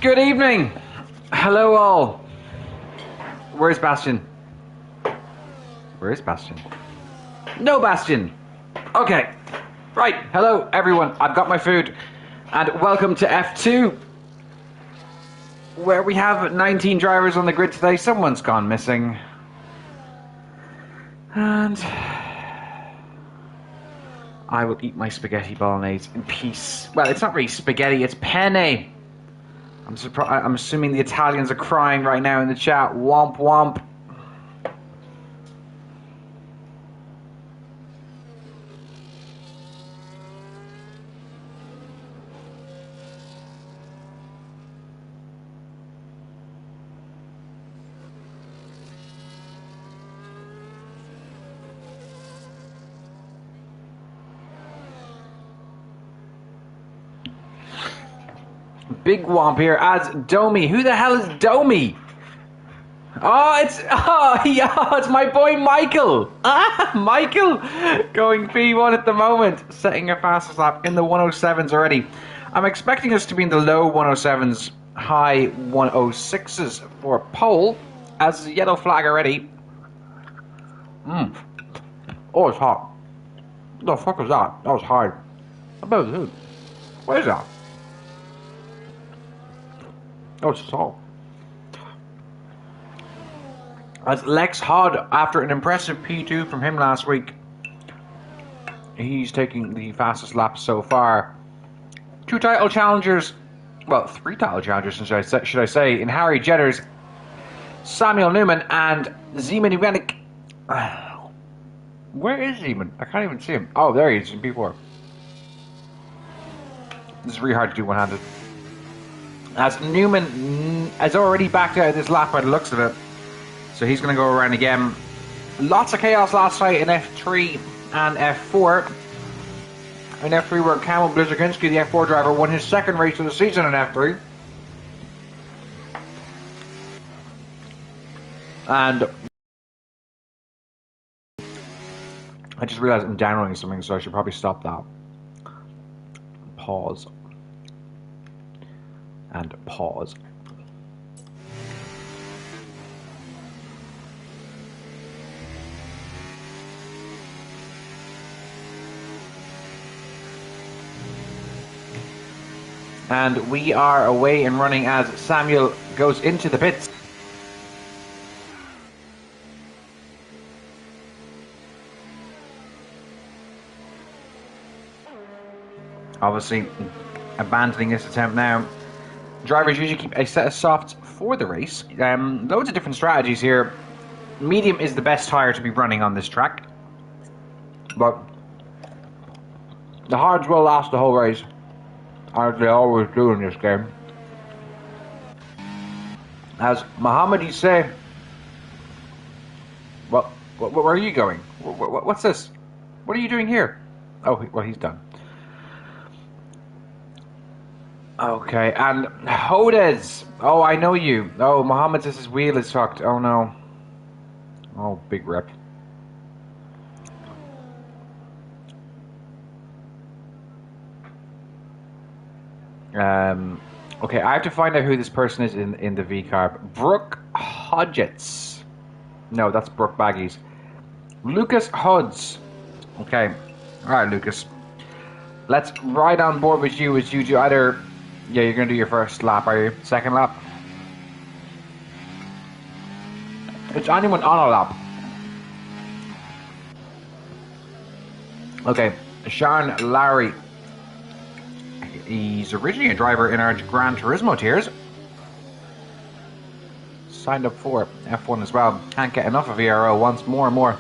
Good evening. Hello all. Where's Bastion? Where is Bastion? No Bastion. Okay. Right. Hello everyone. I've got my food. And welcome to F2. Where we have 19 drivers on the grid today. Someone's gone missing. And I will eat my spaghetti bolognese in peace. Well, it's not really spaghetti, it's penne. I'm assuming the Italians are crying right now in the chat. Womp womp. Big Womp here as Domi. Who the hell is Domi? It's my boy Michael. Michael going P1 at the moment, setting a fastest lap in the 107s already. I'm expecting us to be in the low 107s, high 106s for pole as a yellow flag already. Oh, it's hot. What the fuck was that? That was hard. What is that? Oh, it's salt. As Lex Hod, after an impressive P2 from him last week, he's taking the fastest lap so far. 2 title challengers, well, 3 title challengers, should I say, in Harry Jetters, Samuel Newman, and Zeman Iwanik. Where is Zeman? I can't even see him. Oh, there he is in P4. This is really hard to do one-handed. As Newman has already backed out of this lap by the looks of it. So he's going to go around again. Lots of chaos last night in F3 and F4. In F3 where Kamil Blizerginski, the F4 driver, won his second race of the season in F3. And I just realized I'm downloading something, so I should probably stop that. Pause. And pause. And we are away and running as Samuel goes into the pits. Obviously, abandoning this attempt now. Drivers usually keep a set of softs for the race. Loads of different strategies here. Medium is the best tyre to be running on this track. But the hards will last the whole race, as they always do in this game. As Mohammedi say, where are you going? What's this? What are you doing here? Oh, well, he's done. Okay, and Hodez. Oh, I know you. Oh, Mohammed says his wheel is fucked. Oh no. Oh, big rip. Okay, I have to find out who this person is in the V-Carb. Brooke Hodgetts. No, that's Brooke Baggies. Lucas Huds. Okay. Alright, Lucas. Let's ride on board with you as you do either... Yeah, you're going to do your first lap, are you? Second lap? It's anyone on a lap. Okay, Sean Lowry. He's originally a driver in our Gran Turismo tiers. Signed up for F1 as well. Can't get enough of Ero, wants more and more.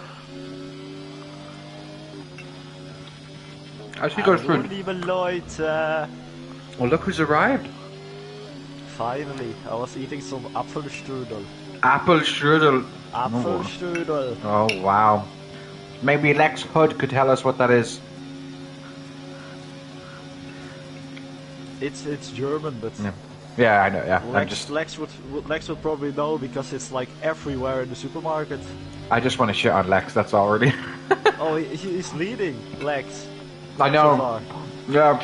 As he goes through... Liebe Leute! Well, look who's arrived. Finally, I was eating some Apfelstrudel. Apfelstrudel. Apfelstrudel. Oh, wow. Maybe Lex Hood could tell us what that is. It's German, but... Yeah, I know, yeah. Lex would probably know because it's like everywhere in the supermarket. I just want to shit on Lex, that's all really. Oh, he's leading, Lex. I know. Yeah.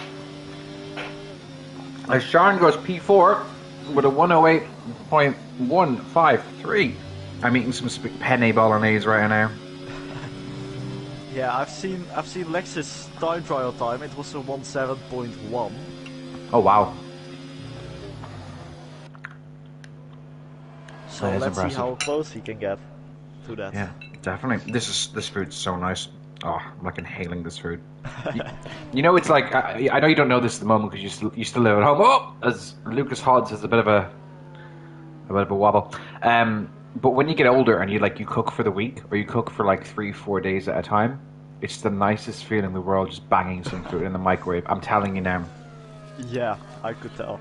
As Sean goes P4, with a 108.153. I'm eating some penne bolognese right now. Yeah, I've seen Lex's time trial time. It was a 17.1. Oh wow. So That is let's see impressive. how close he can get to that. Yeah, definitely. This food's so nice. Oh, I'm like inhaling this food. You know, it's like I know you don't know this at the moment because you still live at home. Oh, as Lucas Hodds has a bit of a wobble. But when you get older and you cook for the week or you cook for like 3-4 days at a time, it's the nicest feeling in the world. Just banging some food in the microwave. I'm telling you now. Yeah, I could tell.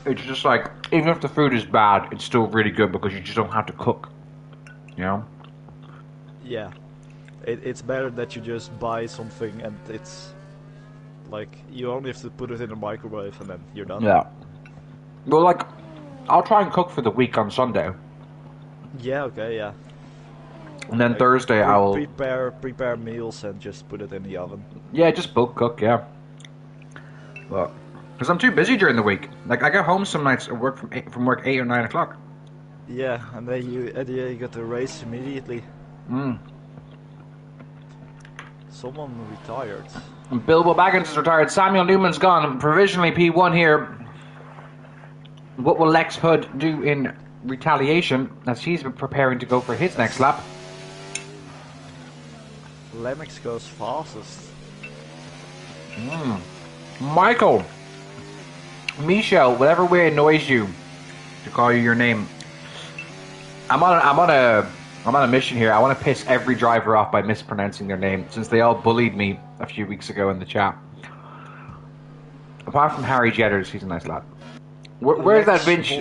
It's just like even if the food is bad, it's still really good because you just don't have to cook. You know. Yeah, it's better that you just buy something and it's like you only have to put it in the microwave and then you're done. Yeah. Well, like, I'll try and cook for the week on Sunday, Yeah, okay, yeah. and then Like, Thursday I will. prepare meals and just put it in the oven. Yeah, just bulk cook. Yeah. But because I'm too busy during the week. Like I get home some nights at work from work 8 or 9 o'clock. Yeah, and then you got the race immediately. Someone retired. Bilbo Baggins is retired. Samuel Newman's gone. Provisionally P1 here. What will Lex Hood do in retaliation as he's preparing to go for his next lap? Lemix goes fastest. Michael, Michelle, whatever way annoys you to call you your name. I'm on a mission here. I want to piss every driver off by mispronouncing their name, since they all bullied me a few weeks ago in the chat. Apart from Harry Jetters, he's a nice lad. Where's that Vince?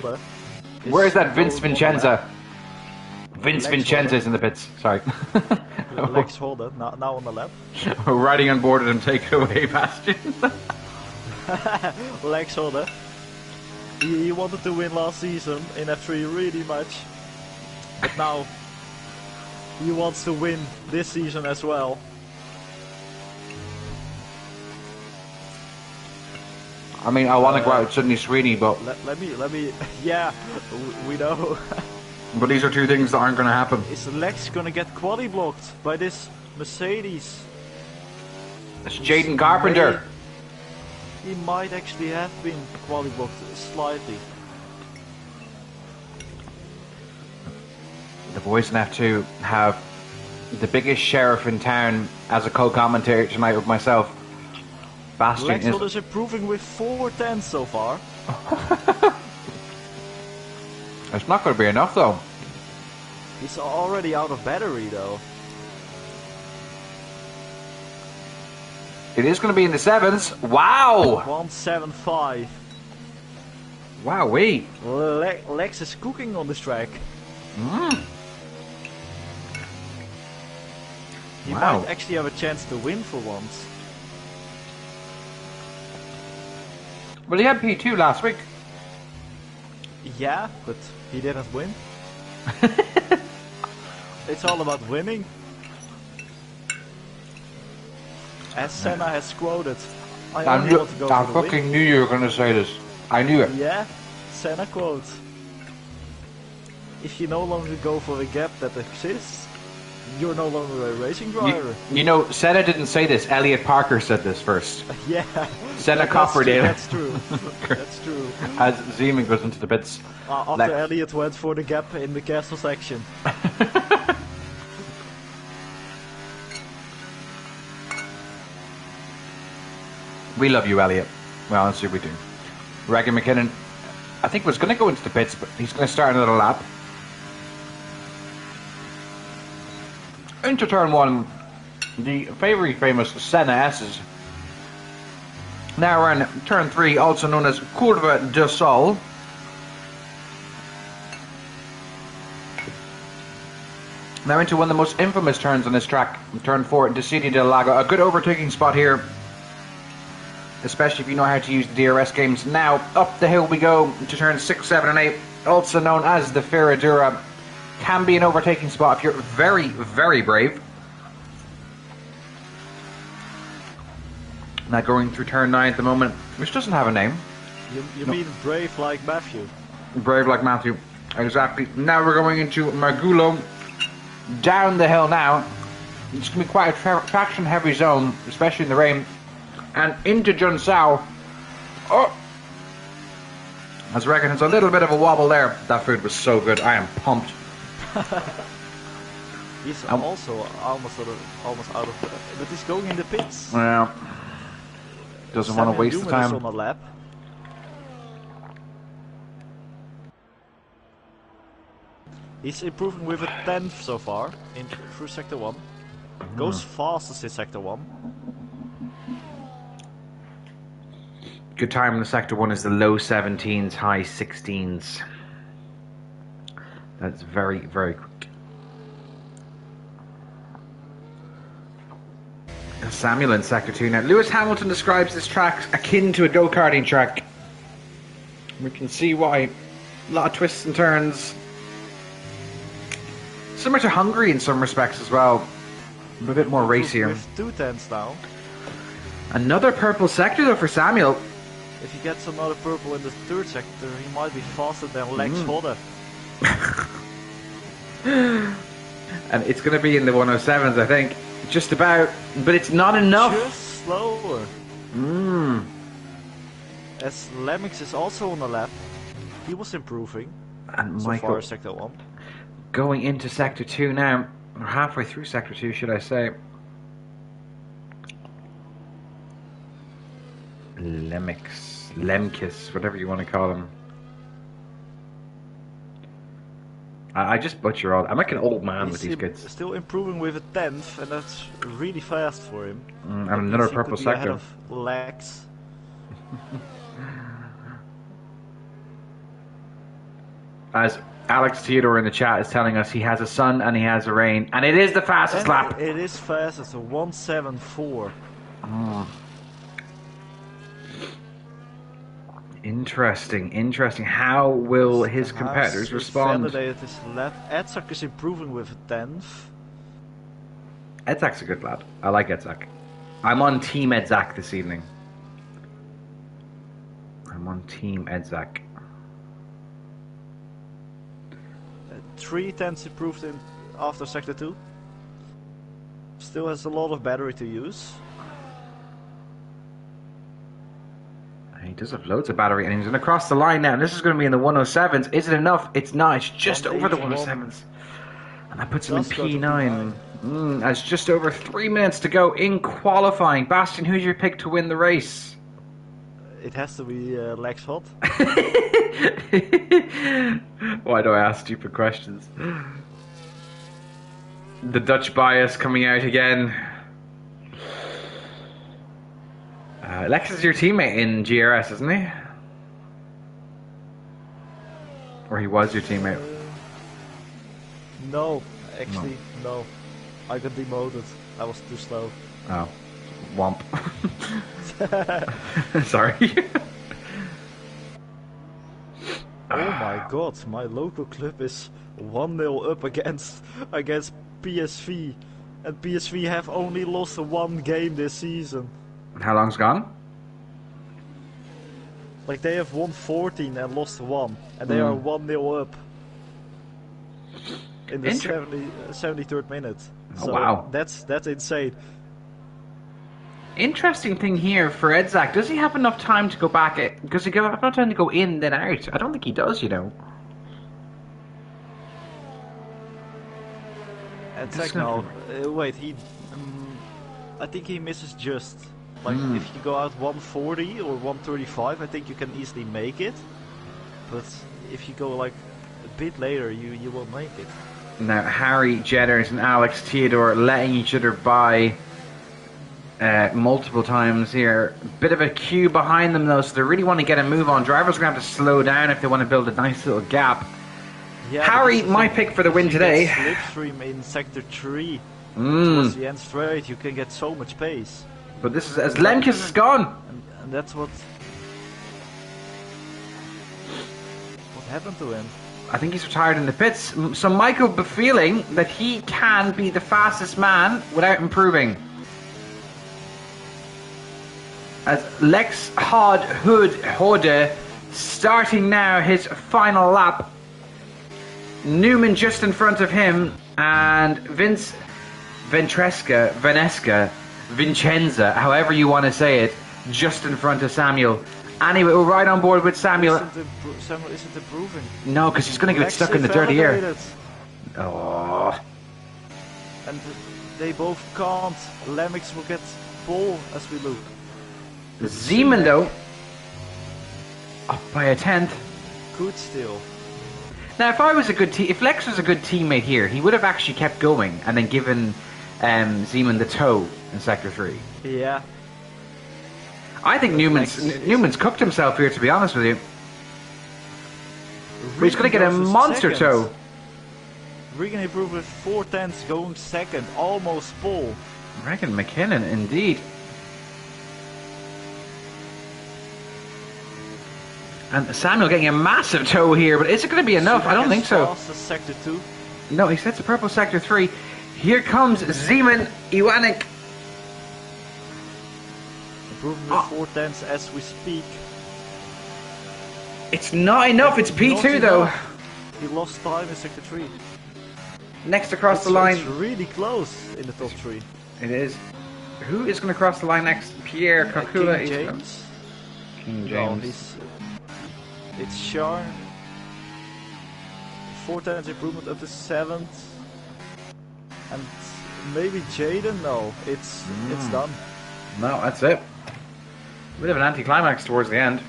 Where's that Vince Vincenza? Vince Vincenza's in the pits. Sorry. Lex Holder, now on the lap. Riding on board and take it away, Bastion. Lex Holder. He wanted to win last season in F3 really much. But now he wants to win this season as well. I mean, I want to go out with Sydney Sweeney, but let me. Yeah, we know. But these are two things that aren't going to happen. Is Lex gonna get quali blocked by this Mercedes? It's Jaden Carpenter. He might actually have been quali blocked slightly. The boys in F2 have the biggest sheriff in town as a co-commentator tonight with myself. Bastion Lex is improving with 4 tenths so far. It's not going to be enough though. He's already out of battery though. It is going to be in the 7s. Wow! 175. Wow-wee. Lex is cooking on this track. He Wow. might actually have a chance to win for once. Well, he had P2 last week. Yeah, but he didn't win. It's all about winning. As Senna has quoted, I only want to go I for the fucking win. knew you were going to say this. I knew it. Yeah, Senna quotes. If you no longer go for a gap that exists, you're no longer a racing driver. You know, Senna didn't say this. Elliot Parker said this first. Yeah. Senna Copperdale. That's true. That's true. As Zeman goes into the bits. After Elliot went for the gap in the castle section. We love you, Elliot. Well, honestly, we do. Regan McKinnon, I think, was going to go into the pits, but he's going to start another lap. Into turn 1, the very famous Senna S's. Now we're in turn 3, also known as Curva de Sol. Now into one of the most infamous turns on this track, turn 4, Decidi del Lago. A good overtaking spot here, especially if you know how to use the DRS games. Now, up the hill we go to turn 6, 7 and 8, also known as the Ferradura. Can be an overtaking spot if you're very, very brave. Now going through turn 9 at the moment, which doesn't have a name. You mean brave like Matthew? Brave like Matthew. Exactly. Now we're going into Margulo. Down the hill now. It's going to be quite a traction heavy zone, especially in the rain. And into Junsao. Oh! I reckon it's a little bit of a wobble there. That food was so good. I am pumped. He's also almost out of but he's going in the pits. Yeah. Doesn't want to waste the time. On a lap. He's improving with a 10th so far through Sector 1. Goes fastest in Sector 1. Good time in the Sector 1 is the low 17s, high 16s. That's very, very quick. Samuel in Sector 2 now. Lewis Hamilton describes this track akin to a go-karting track. We can see why. A lot of twists and turns. Similar to Hungary in some respects as well. A bit more racier. With 2 tenths now. Another purple sector though for Samuel. If he gets another purple in the 3rd sector, he might be faster than Lex Hodder. And it's going to be in the 107s, I think. Just about. But it's not enough. Just slower. As Lemmix is also on the lap. He was improving. And so Michael far Sector 1. Going into Sector 2 now. Or halfway through Sector 2, should I say. Lemkis, whatever you want to call him. I just butcher all. I'm like an old man with these kids. Still improving with a 10th, and that's really fast for him. And another purple sector. Ahead of Lex. As Alex Theodore in the chat is telling us, he has a sun and he has a rain, and it is the fastest lap. It is fast. It's a 174. Interesting. How will his competitors respond? Validated his lap. Edzak is improving with a 10th. Edzak's a good lad. I like Edzak. I'm on Team Edzak this evening. I'm on Team Edzak. 3 tenths improved after Sector 2. Still has a lot of battery to use. He does have loads of battery, and he's going to cross the line now. And this is going to be in the 107s. Is it enough? It's not. It's just over the 107s. And that puts him in P9. That's just over 3 minutes to go in qualifying. Bastian, who's your pick to win the race? It has to be Lex Hot. Why do I ask stupid questions? The Dutch bias coming out again. Lex is your teammate in GRS, isn't he? Or he was your teammate? No, actually, no. I got demoted. I was too slow. Oh. Womp. Sorry. Oh my god, my local club is 1-0 up against PSV. And PSV have only lost 1 game this season. How long's gone? Like they have won 14 and lost 1. And they are 1-0 up. In the 73rd minute. So oh wow. That's insane. Interesting thing here for Edzak. Does he have enough time to go back? Does he have enough time to go in then out? I don't think he does, you know. Edzak, no. Wait, I think he misses just. Like, if you go out 140 or 135, I think you can easily make it. But if you go like a bit later, you won't make it. Now, Harry Jenners and Alex Theodore letting each other by multiple times here. Bit of a queue behind them though, so they really want to get a move on. Drivers are going to have to slow down if they want to build a nice little gap. Yeah, Harry, my pick for the win today. Slipstream in Sector 3 towards the end straight, you can get so much pace. But this is as Lemkes is gone. And that's what happened to him. I think he's retired in the pits. So Michael feeling that he can be the fastest man without improving. As Lex Hode Starting now his final lap. Newman just in front of him, and Vincenza, however you want to say it, just in front of Samuel. Anyway, we're right on board with Samuel. Samuel isn't improving. No, because he's going to get stuck in the dirty air. Oh. And they both can't. Lemmix will get pole as we look. Zeman, though, up by a tenth. Good still. Now, if Lex was a good teammate here, he would have actually kept going and then given Zeman the tow in Sector 3. Yeah. I think Newman's cooked himself here, to be honest with you. But he's going to get a monster tow. Regan improved with 4 tenths, going second, almost pole. Regan McKinnon, indeed. And Samuel getting a massive tow here, but is it going to be enough? I don't think so. Sector 2. No, he sets a purple Sector 3. Here comes Zeman Iwanek. Improving with 4 tenths as we speak. It's not enough, it's P2 though. He lost time in Sector 3. Next across the line. It's really close in the top 3. It is. Who is going to cross the line next? Pierre Kakula. King James. King James. No, it's Sean. 4 tenths improvement up to 7th. And maybe Jaden? No, it's done. No, that's it. Bit of an anticlimax towards the end.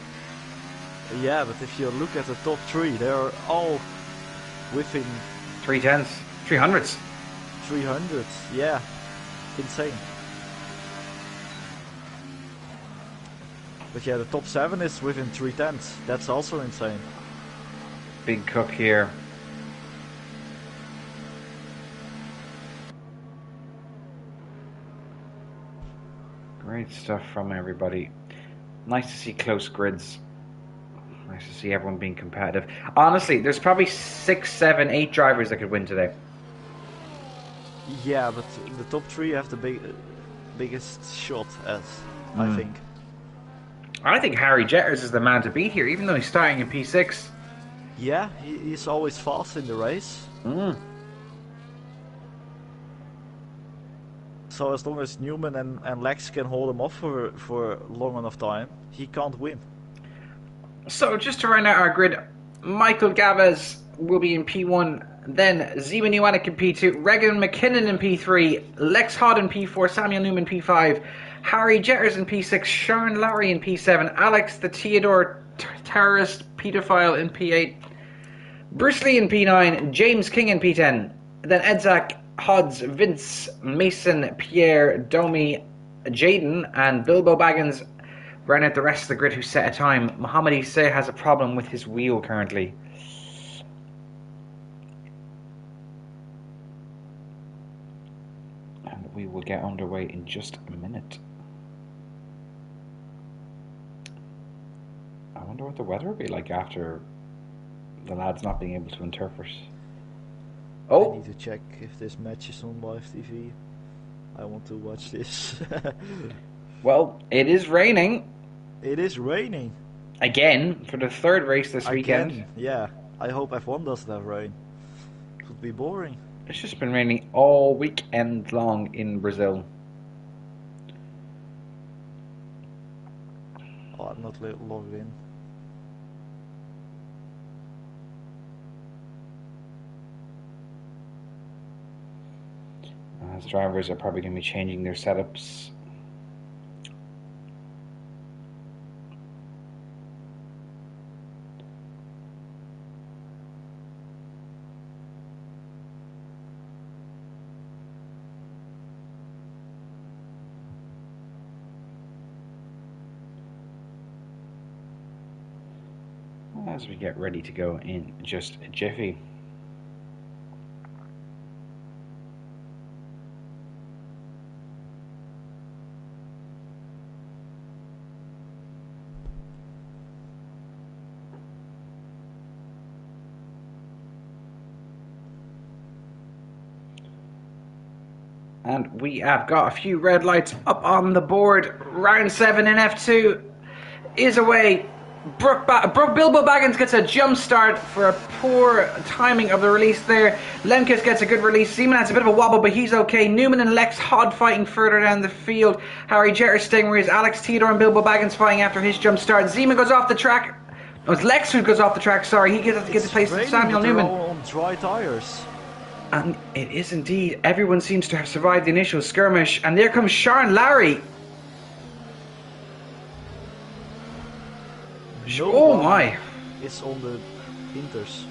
Yeah, but if you look at the top 3, they're all within 3/10s, 300s. 300s, yeah. Insane. But yeah, the top 7 is within 3/10s. That's also insane. Big cook here. Great stuff from everybody. Nice to see close grids. Nice to see everyone being competitive. Honestly, there's probably 6, 7, 8 drivers that could win today. Yeah, but the top 3 have the biggest shot, I think. I think Harry Jetters is the man to beat here, even though he's starting in P6. Yeah, he's always fast in the race. So as long as Newman and Lex can hold him off for long enough time, he can't win. So just to round out our grid, Michael Gavez will be in P1, then Zeman Iwanek in P2, Regan McKinnon in P3, Lex Hodd in P4, Samuel Newman P5, Harry Jetters in P6, Sharon Lowry in P7, Alex the Theodore Terrorist Pedophile in P8, Bruce Lee in P9, James King in P10, then Edzak, Hodds, Vince, Mason, Pierre, Domi, Jaden, and Bilbo Baggins round out the rest of the grid who set a time. Mohamed Issa has a problem with his wheel currently. And we will get underway in just a minute. I wonder what the weather will be like after the lads not being able to interpret. Oh! I need to check if this match is on live TV. I want to watch this. Well, it is raining. It is raining. Again, for the 3rd race this weekend. Yeah, I hope F1 doesn't have rain. It would be boring. It's just been raining all weekend long in Brazil. Oh, I'm not logged in. As drivers are probably going to be changing their setups. As we get ready to go in just a jiffy. And we have got a few red lights up on the board. Round 7 in F2 is away. Bilbo Baggins gets a jump start for a poor timing of the release there. Lemkes gets a good release. Seaman has a bit of a wobble, but he's okay. Newman and Lex Hod fighting further down the field. Harry Jeter staying where he is. Alex Theodore and Bilbo Baggins fighting after his jump start. Zeman goes off the track. Oh, it's Lex who goes off the track, sorry. He gets to place Samuel Newman. On dry tires. And it is indeed. Everyone seems to have survived the initial skirmish. And there comes Sean Larry. Oh my! It's on the Inters.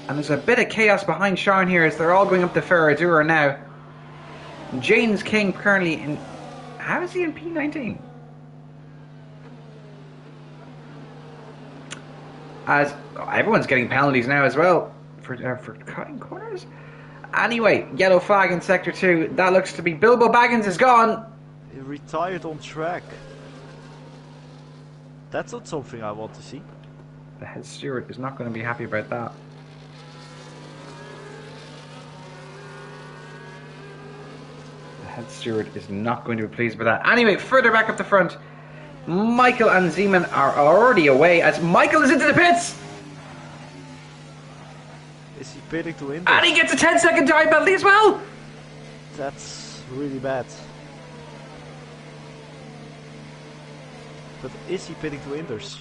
And there's a bit of chaos behind Sean here as they're all going up to Ferradura now. James King currently in... How is he in P19? As everyone's getting penalties now as well for cutting corners. Anyway, yellow flag in Sector 2. That looks to be Bilbo Baggins is gone. He retired on track. That's not something I want to see. The head steward is not going to be happy about that. The head steward is not going to be pleased with that. Anyway, further back up the front, Michael and Zeman are already away as Michael is into the pits. Is he pitting to Inter? And he gets a 10-second time penalty as well. That's really bad. But is he pitting to Inders?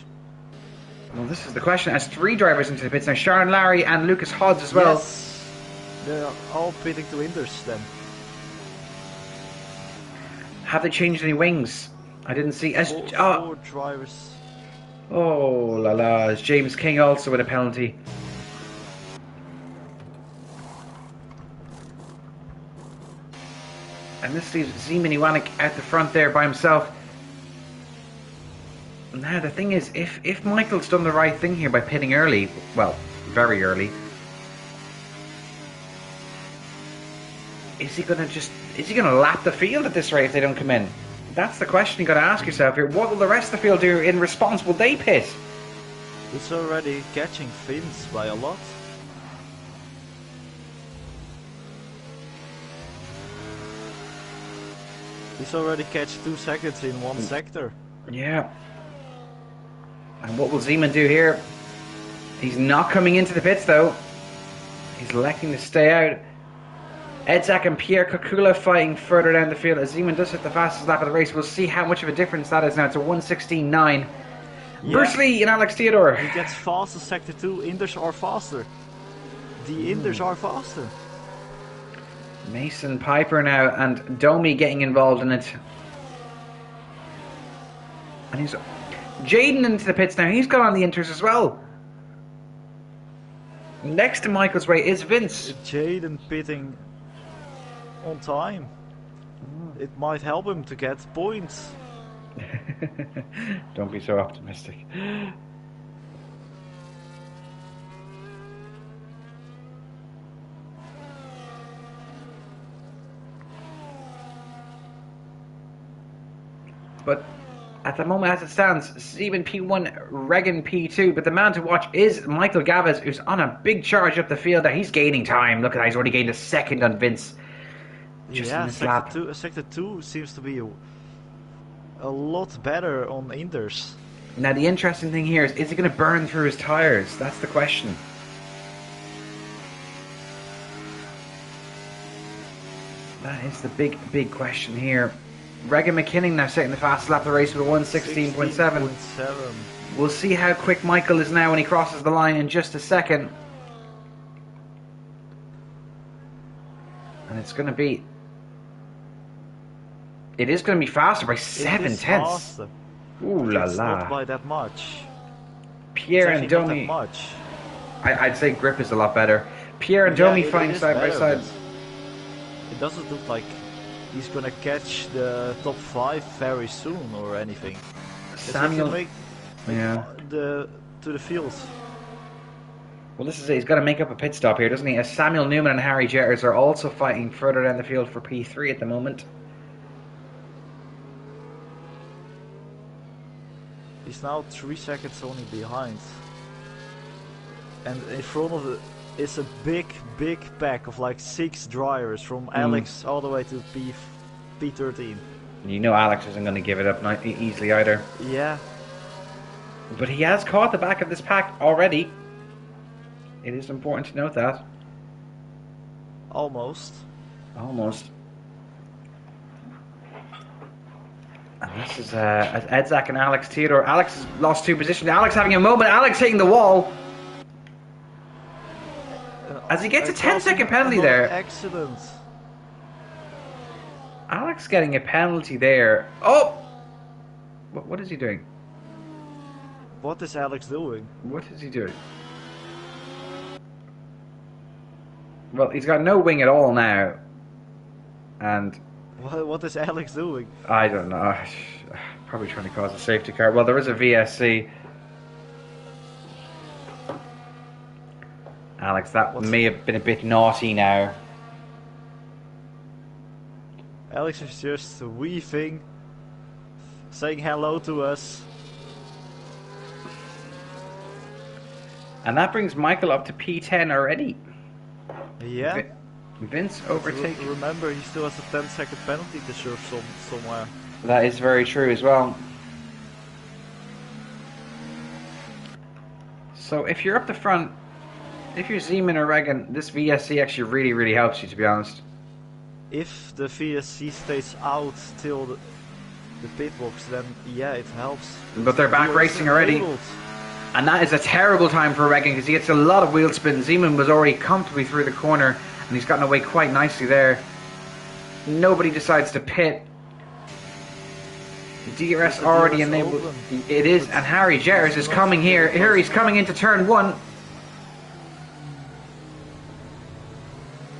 Well, this is the question. As 3 drivers into the pits now, Sharon Larry and Lucas Hodds as well. Yes, they're all pitting to Inders then. Have they changed any wings? I didn't see. Four drivers. Oh la la! Is James King also with a penalty? And this leaves Zeman Iwanek out the front there by himself. Now the thing is, if Michael's done the right thing here by pitting early, well, very early, is he gonna lap the field at this rate if they don't come in? That's the question you got to ask yourself here. What will the rest of the field do in response? Will they pit? It's already catching fins by a lot. He's already catch 2 seconds in one sector. Yeah. And what will Zeman do here? He's not coming into the pits though. He's electing to stay out. Edzak and Pierre Kokula fighting further down the field as Zeman does hit the fastest lap of the race. We'll see how much of a difference that is now. It's a 1:16.9. Yeah. Bruce Lee and Alex Theodore. He gets faster sector 2. Inders are faster. The Inders are faster. Mason Piper now and Domi getting involved in it. And he's Jaden into the pits now. He's got on the Inters as well. Next to Michael's way is Vince. Jaden pitting on time. It might help him to get points. Don't be so optimistic. But at the moment, as it stands, Zeman P1, Regan P2. But the man to watch is Michael Gavez, who's on a big charge up the field. There, he's gaining time. Look at that, he's already gained a second on Vince. Just yeah, sector 2 seems to be a lot better on Inders. Now the interesting thing here is he going to burn through his tyres? That's the question. That is the big question here. Regan McKinnon now setting the fastest lap of the race with a 1:16.7. We'll see how quick Michael is now when he crosses the line in just a second. And it's going to be... It is going to be faster by 7 tenths. Ooh la la. Not by that much. Pierre and Domi. Not that much. I'd say grip is a lot better. Pierre and Domi fighting side by side. It doesn't look like he's gonna catch the top 5 very soon or anything. Samuel, to the field. Well, this is it. He's got to make up a pit stop here, doesn't he? As Samuel Newman and Harry Jetters are also fighting further down the field for P3 at the moment. He's now 3 seconds only behind. And in front of it is a big pack of like 6 drivers from Alex all the way to P13. You know Alex isn't going to give it up easily either. Yeah. But he has caught the back of this pack already. It is important to note that. Almost. Almost. And this is Edzak and Alex Theodore. Alex has lost 2 positions. Alex having a moment. Alex hitting the wall. As he gets a 10-second penalty there. Excellent. Alex getting a penalty there. Oh! What is he doing? What is Alex doing? What is he doing? Well, he's got no wing at all now. And... What is Alex doing? I don't know. Probably trying to cause a safety car. Well, there is a VSC. Alex, that may have been a bit naughty now. Alex is just weaving, saying hello to us. And that brings Michael up to P10 already. Yeah. Vince overtaking. Remember, he still has a 10-second penalty to serve somewhere. That is very true as well. So if you're up the front, if you're Zeman or Regan, this VSC actually really, really helps you, to be honest. If the VSC stays out till the pit box, then yeah, it helps. But they're back racing already. And that is a terrible time for Regan because he gets a lot of wheel spin. Zeman was already comfortably through the corner and he's gotten away quite nicely there. Nobody decides to pit. DRS already enabled. It is, and Harry Jetters is coming here. Here he's coming into turn 1.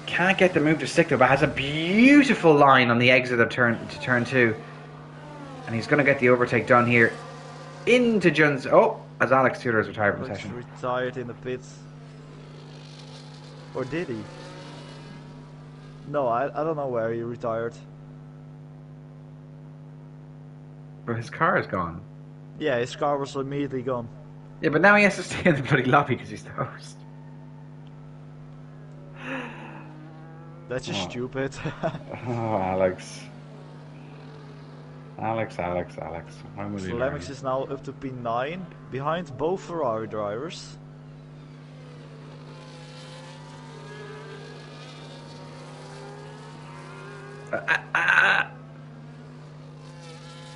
Can't get the move to stick though, but has a beautiful line on the exit of turn 2. And he's going to get the overtake done here. Into Jones. Oh, as Alex Tudor is retired from the session. Retired in the pits. Or did he? No, I don't know where he retired. But his car is gone. Yeah, his car was immediately gone. Yeah, but now he has to stay in the bloody lobby because he's the host. That's just stupid. Oh, Alex. Alex. When will so Lemix is now up to P9, behind both Ferrari drivers.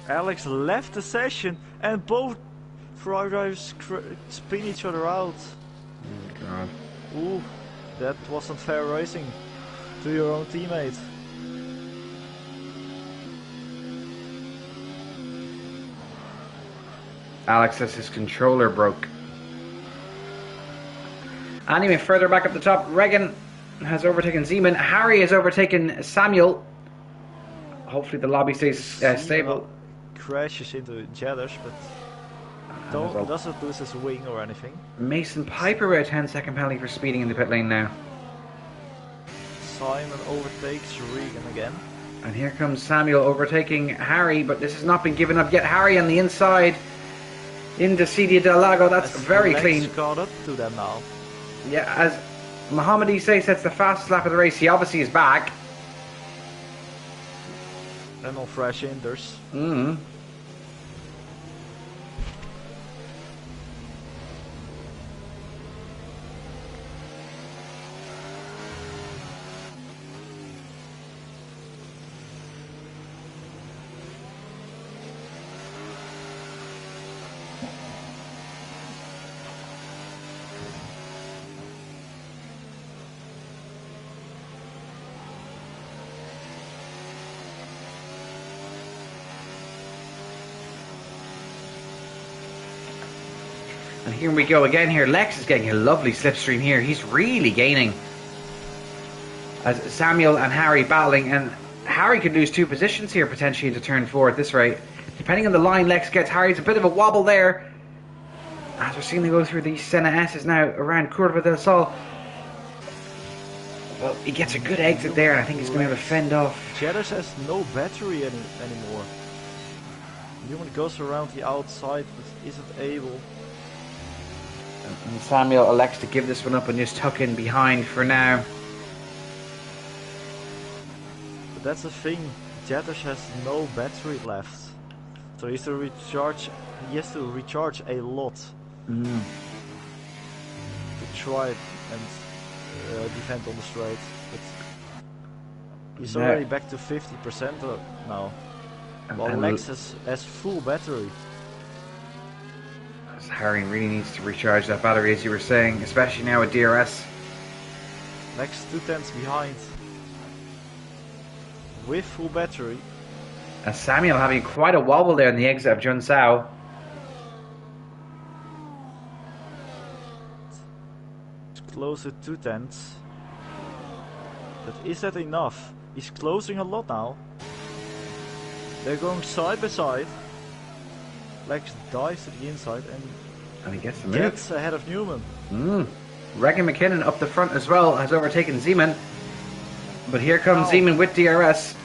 Alex left the session and both Ferrari drivers spin each other out. Oh, God. Ooh, that wasn't fair racing to your own teammate. Alex says his controller broke. Anyway, further back up the top, Regan has overtaken Zeman. Harry has overtaken Samuel. Hopefully the lobby stays stable. Crashes into Jetters, but doesn't lose his wing or anything. Mason Piper with a 10-second penalty for speeding in the pit lane now. Simon overtakes Regan again. And here comes Samuel overtaking Harry, but this has not been given up yet. Harry on the inside into Cidia del Lago. That's very clean. Caught up to them now. Yeah, as Mohamed Issa sets the fastest lap of the race, he obviously is back. And no fresh hinders. And here we go again here. Lex is getting a lovely slipstream here. He's really gaining. As Samuel and Harry battling. And Harry could lose 2 positions here potentially into turn 4 at this rate. Depending on the line Lex gets, Harry's a bit of a wobble there. As we're seeing them go through these Senna S's now around Curva del Sol. Well, he gets a good exit there and I think he's going to be able to fend off. Jetters has no battery anymore. Newman goes around the outside but isn't able. And Samuel elects to give this one up and just tuck in behind for now. But that's the thing. Jetters has no battery left, so he has to recharge. He has to recharge a lot to try and defend on the straight. But he's already back to 50% now. While Lex has full battery. Harry really needs to recharge that battery, as you were saying, especially now with DRS. Lex 2/10 behind with full battery. And Samuel having quite a wobble there in the exit of Junsao. It's close to 2/10. But is that enough? He's closing a lot now. They're going side by side. Lex dives to the inside and he gets the gets ahead of Newman. Regan McKinnon up the front as well has overtaken Zeman. But here comes Zeman with DRS.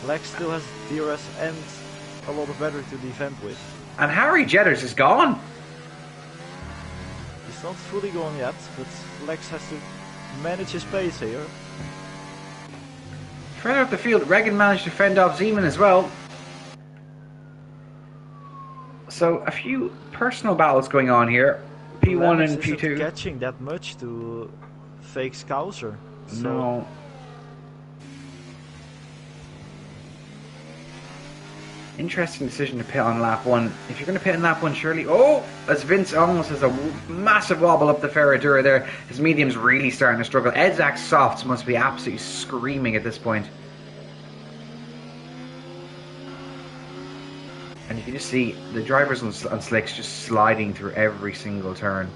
Lex still has DRS and a lot of battery to defend with. And Harry Jetters is gone. He's not fully gone yet, but Lex has to manage his pace here. Further up the field, Regan managed to fend off Zeman as well. So a few personal battles going on here. P1 and P2. Isn't catching that much to fake Scouser. So No. Interesting decision to pit on lap 1. If you're going to pit on lap 1, surely... Oh! As Vince almost has a massive wobble up the Ferradura there. His medium's really starting to struggle. Edzak's softs must be absolutely screaming at this point. And you can just see the drivers on slicks just sliding through every single turn.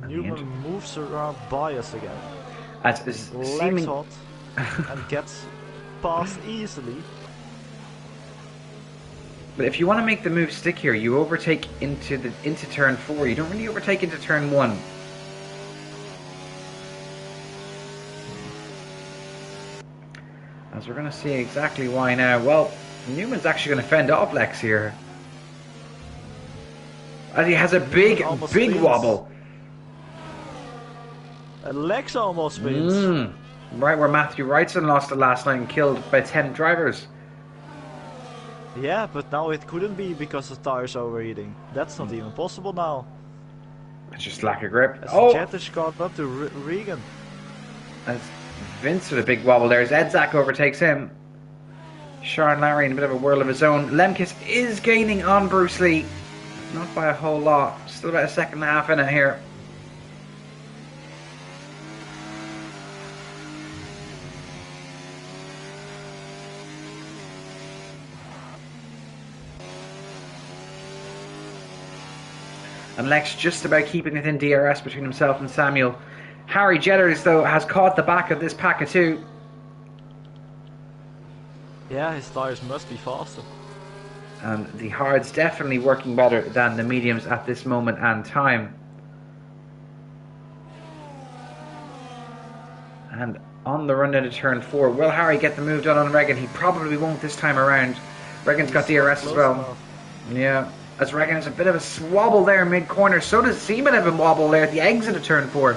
Newman moves around bias again. As Legs hot and gets past easily. But if you want to make the move stick here, you overtake into turn 4. You don't really overtake into turn 1. As we're going to see exactly why now. Well, Newman's actually going to fend off Lex here. As he has a big wobble. And Lex almost wins. Right where Matthew Wrightson lost it last night and killed by 10 drivers. Yeah, but now it couldn't be because the tires overheating. That's not even possible now. It's just lack of grip. As Jetters caught up to Regan. As Vince with a big wobble there as Edzak overtakes him. Sean Larry in a bit of a whirl of his own. Lemkis is gaining on Bruce Lee. Not by a whole lot. Still about a second and a half in it here. And Lex just about keeping within DRS between himself and Samuel. Harry Jetters, though, has caught the back of this pack of 2. Yeah, his tires must be faster. And the hards definitely working better than the mediums at this moment and time. And on the run into turn 4, will Harry get the move done on Regan? He probably won't this time around. Regan's got DRS as well. Enough. Yeah, as Regan has a bit of a swabble there mid-corner. So does Zeman have a wobble there at the exit of turn 4.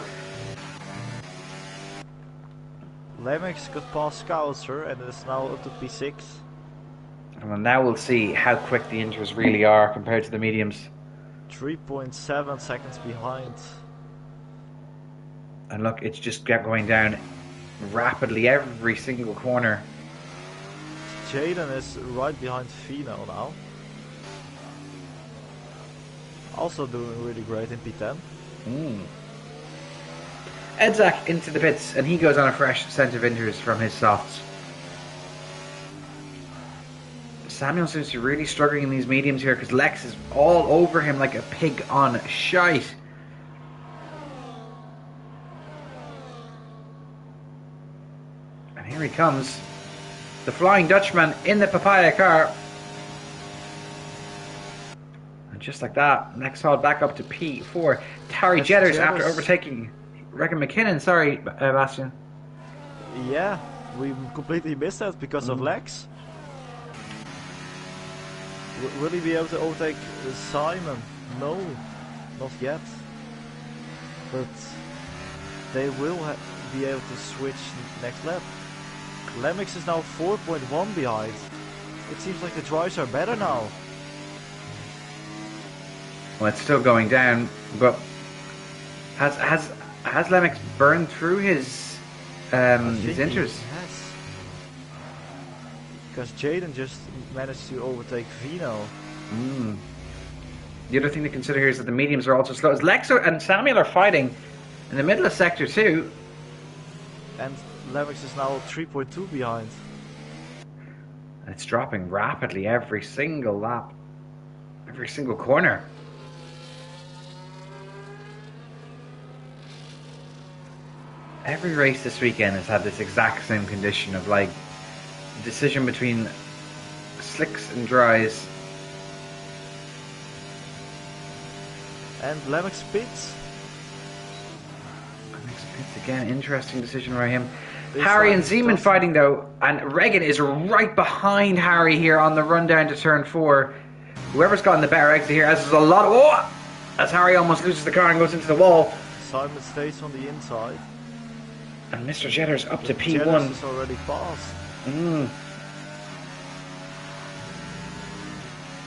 Lemex got past Scouser and is now up to P6. And now we'll see how quick the inters really are compared to the mediums. 3.7 seconds behind. And look, it's just going down rapidly every single corner. Jaden is right behind Fino now. Also doing really great in P10. Edzak into the pits, and he goes on a fresh set of inters from his softs. Samuel seems to be really struggling in these mediums here because Lex is all over him like a pig on shite. And here he comes. The Flying Dutchman in the papaya car. And just like that, Lex hauled back up to P4. Harry Jetters after overtaking Regan McKinnon. Sorry, Bastian. Yeah, we completely missed that because of Lex. Will he be able to overtake Simon? No, not yet. but they will be able to switch next lap. Lemix is now 4.1 behind. It seems like the drives are better now. Well, it's still going down, but has Lemix burned through his inters? Yes. Because Jaden just managed to overtake Vino. The other thing to consider here is that the mediums are also slow. As Lexo and Samuel are fighting in the middle of Sector 2. And Lemix is now 3.2 behind. It's dropping rapidly every single lap. Every single corner. Every race this weekend has had this exact same condition of like decision between slicks and dries. And Lemix pits. Again, interesting decision by him. Harry and Zeman fighting though, and Regan is right behind Harry here on the run down to turn 4. Whoever's gotten the better exit here, as there's a lot of, as Harry almost loses the car and goes into the wall. Simon stays on the inside. And Mr. Jetter's up to P1. Jetter's is already passed.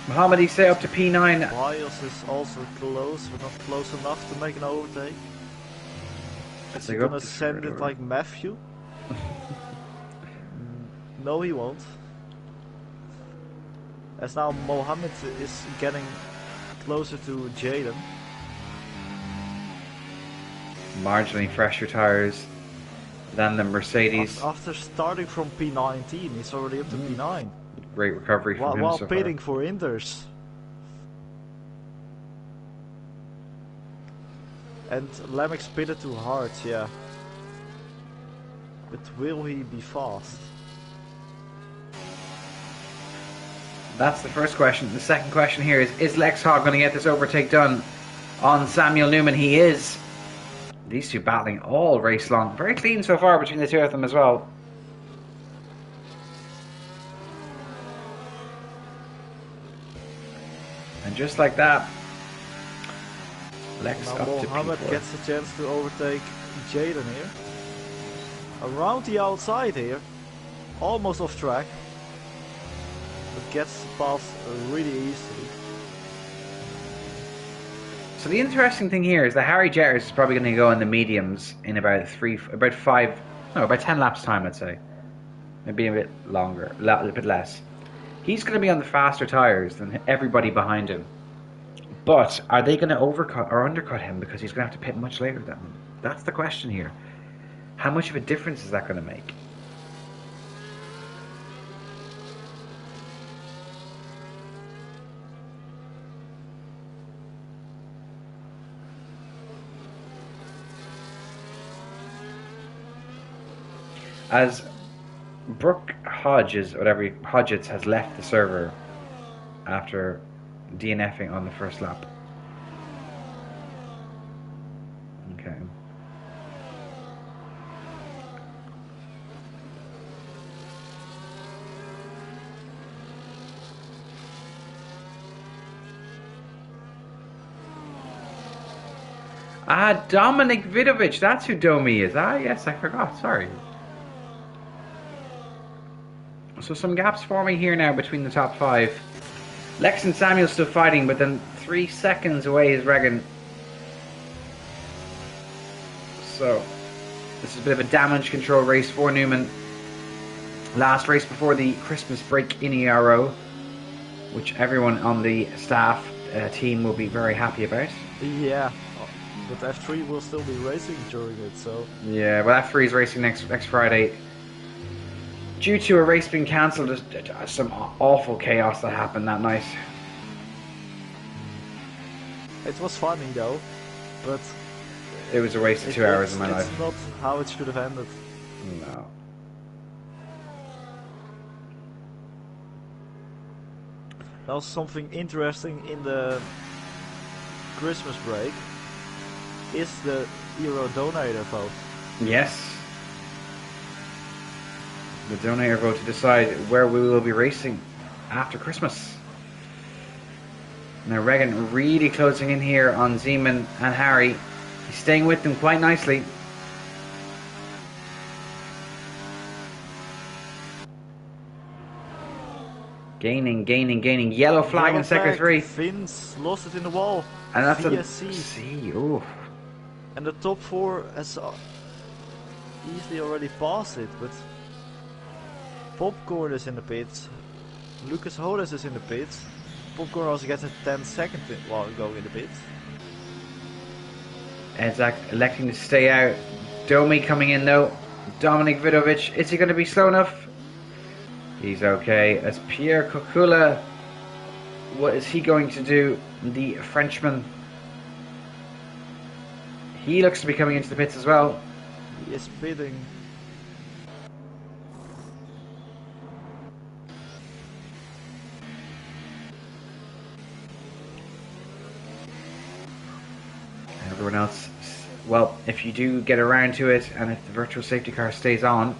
Mohamed Issa up to P9. Bios is also close, but not close enough to make an overtake. Is he gonna send it like Matthew? No, he won't. As now Mohammed is getting closer to Jaden. Marginally fresher tires than the Mercedes. After starting from P19, he's already up to P9. Great recovery from him while so pitting far. for Inters. And Lemix pitted too hard, yeah. But will he be fast? That's the first question. The second question here is Lex Hogg going to get this overtake done on Samuel Newman? He is. These two battling all race long. Very clean so far between the two of them as well. And just like that, Lex now up to Mohammed P4. gets a chance to overtake Jaden here. Around the outside here. Almost off track. But gets past really easily. So the interesting thing here is that Harry Jetters is probably going to go in the mediums in about 10 laps time, I'd say. Maybe a bit longer, a little bit less. He's going to be on the faster tires than everybody behind him. But are they going to overcut or undercut him because he's going to have to pit much later than them? That's the question here. How much of a difference is that going to make? As Brooke Hodges has left the server after DNFing on the first lap. Okay. Dominic Vidovic, that's who Domi is. Yes, I forgot, sorry. So some gaps forming here now between the top 5. Lex and Samuel still fighting, but then 3 seconds away is Regan. So this is a bit of a damage control race for Newman. Last race before the Christmas break in Ero, which everyone on the staff team will be very happy about. Yeah, but F3 will still be racing during it, so... Yeah, well F3 is racing next Friday. Due to a race being cancelled, some awful chaos that happened that night. It was funny though, but... It was a waste of 2 hours of my life. It's not how it should have ended. No. Now something interesting in the Christmas break is the Ero donator vote. Yes. The donator vote to decide where we will be racing after Christmas. Now Regan really closing in here on Zeman and Harry. He's staying with them quite nicely. Gaining. Yellow flag in sector 3. Vince lost it in the wall. And that's VSC. a C. Oof. And the top 4 has easily already passed it, but Popcorn is in the pits. Lucas Hodes is in the pits. Popcorn also gets a 10-second while going in the pits. Edzak electing to stay out. Domi coming in though. Dominic Vidovic, is he going to be slow enough? He's okay. As Pierre Kokula, what is he going to do? The Frenchman. He looks to be coming into the pits as well. He is pitting. Everyone else, well, if you do get around to it and if the virtual safety car stays on,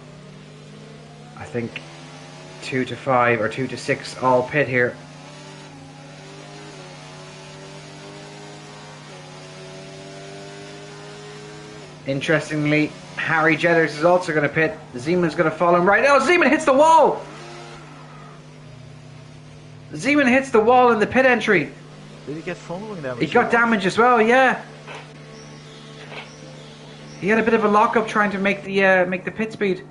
I think 2 to 5 or 2 to 6 all pit here. Interestingly, Harry Jetters is also going to pit. Zeman's going to follow him right now. Oh, Zeman hits the wall! Zeman hits the wall in the pit entry. Did he get front wing damage? He got damage as well, yeah. He had a bit of a lockup trying to make the pit speed.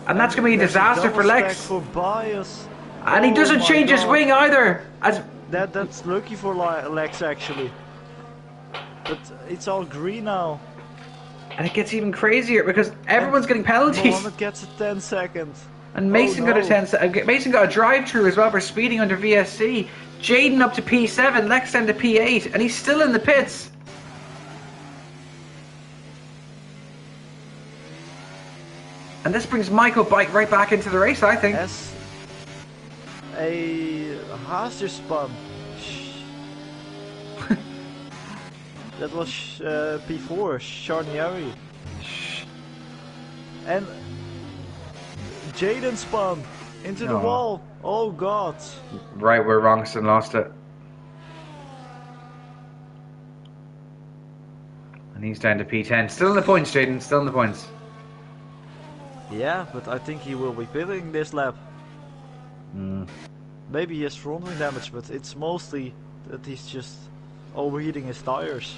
And that's going to be a disaster for Lex. For bias. And he doesn't change his wing either. That's lucky for Lex actually. But it's all green now. And it gets even crazier because everyone's getting penalties. Mohammed gets a 10-second. And Mason got a 10. Mason got a drive-through as well for speeding under VSC. Jaden up to P7, Lex down to P8, and he's still in the pits. And this brings Michael Bike right back into the race, I think. As a Haster spun. That was P4, Charnieri. And Jaden spun into the wall. Oh god. Right where Wrongston lost it. And he's down to P10. Still in the points, Jaden. Still in the points. Yeah, but I think he will be pitting this lap. Maybe he has front wing damage, but it's mostly that he's just overheating his tires.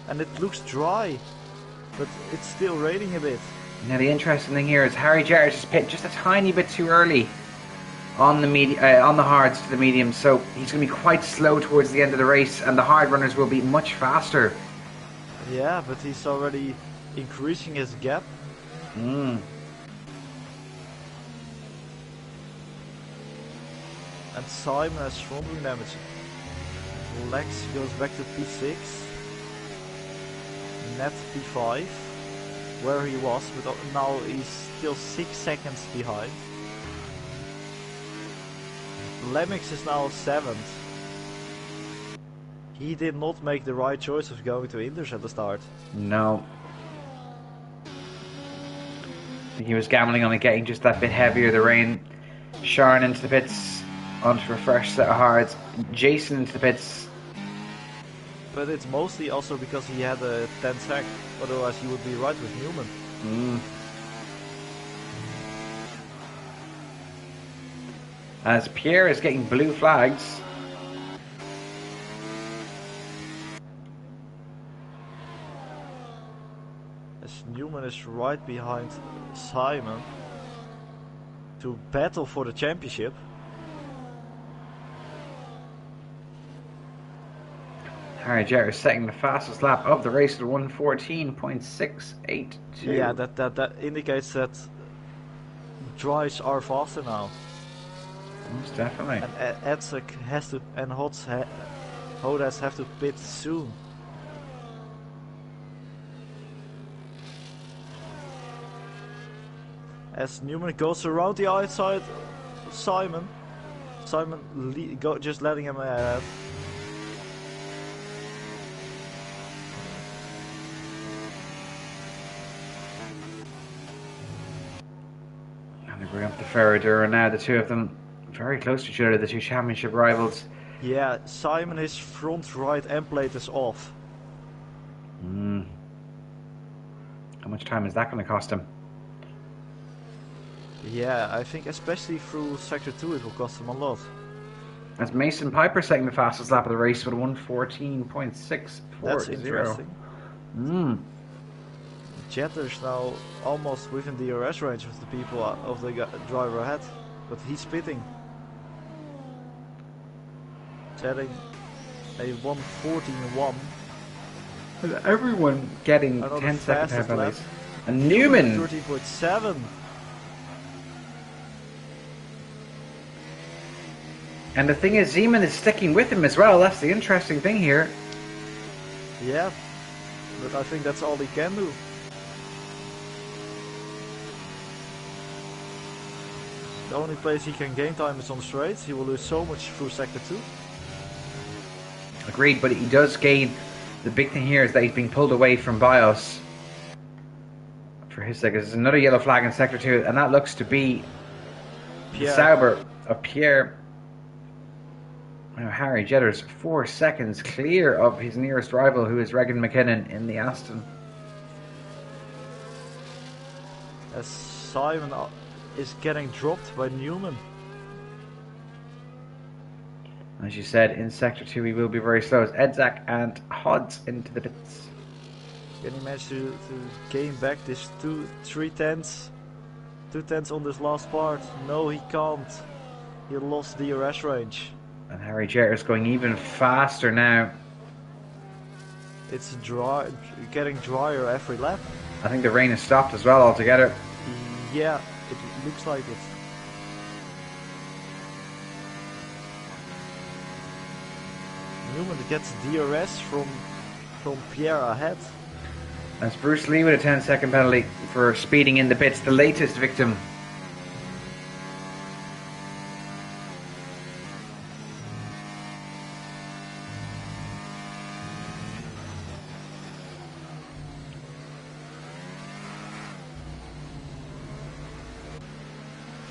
And it looks dry, but it's still raining a bit. Now the interesting thing here is Harry Jarrett has pit just a tiny bit too early on the on the hards to the medium, so he's going to be quite slow towards the end of the race, and the hard runners will be much faster. Yeah, but he's already increasing his gap. And Simon has front wing damage. Lex goes back to P6. Net P5, where he was, but now he's still 6 seconds behind. Lemix is now 7th. He did not make the right choice of going to Indus at the start. No. I think he was gambling on it getting just that bit heavier, the rain. Sharon into the pits onto a fresh set of hards. Jason into the pits. But it's mostly also because he had a 10 sec, otherwise he would be right with Newman. As Pierre is getting blue flags. As Newman is right behind Simon to battle for the championship. Harry Jarrett is setting the fastest lap of the race at 1:14.682. Yeah, that indicates that drives are faster now. Most definitely. And Edzak has to, and Hodes have to pit soon. As Newman goes around the outside, Simon just letting him ahead. They bring up the Ferradura now, the two of them very close to each other, the two championship rivals. Yeah, Simon, his front right end plate is off. How much time is that going to cost him? Yeah, I think especially through Sector 2 it will cost him a lot. As Mason Piper setting the fastest lap of the race with a 1:14.640. That's interesting. Jetter's now almost within the DRS range of the people of the driver ahead, but he's pitting. Setting a 1:14.1. Everyone getting Another 10-second fastest time lap. penalties. And Newman! 13.7. And the thing is, Zeman is sticking with him as well. That's the interesting thing here. Yeah, but I think that's all he can do. The only place he can gain time is on straights. He will lose so much through Sector 2. Agreed, but he does gain. The big thing here is that he's being pulled away from Bios. For his sake, there's another yellow flag in Sector 2, and that looks to be the Sauber of Pierre. Now, Harry Jetter's 4 seconds clear of his nearest rival, who is Regan McKinnon in the Aston. As Simon is getting dropped by Newman. As you said, in Sector 2 he will be very slow as Edzak and Hodds into the pits. Can he manage to gain back this 3 tenths? 2 tenths on this last part? No, he can't. He lost the DRS range. And Harry Jeter is going even faster now. It's getting drier every lap. I think the rain has stopped as well altogether. Yeah, it looks like it. Newman gets DRS from Pierre ahead. That's Bruce Lee with a 10-second penalty for speeding in the pits, the latest victim.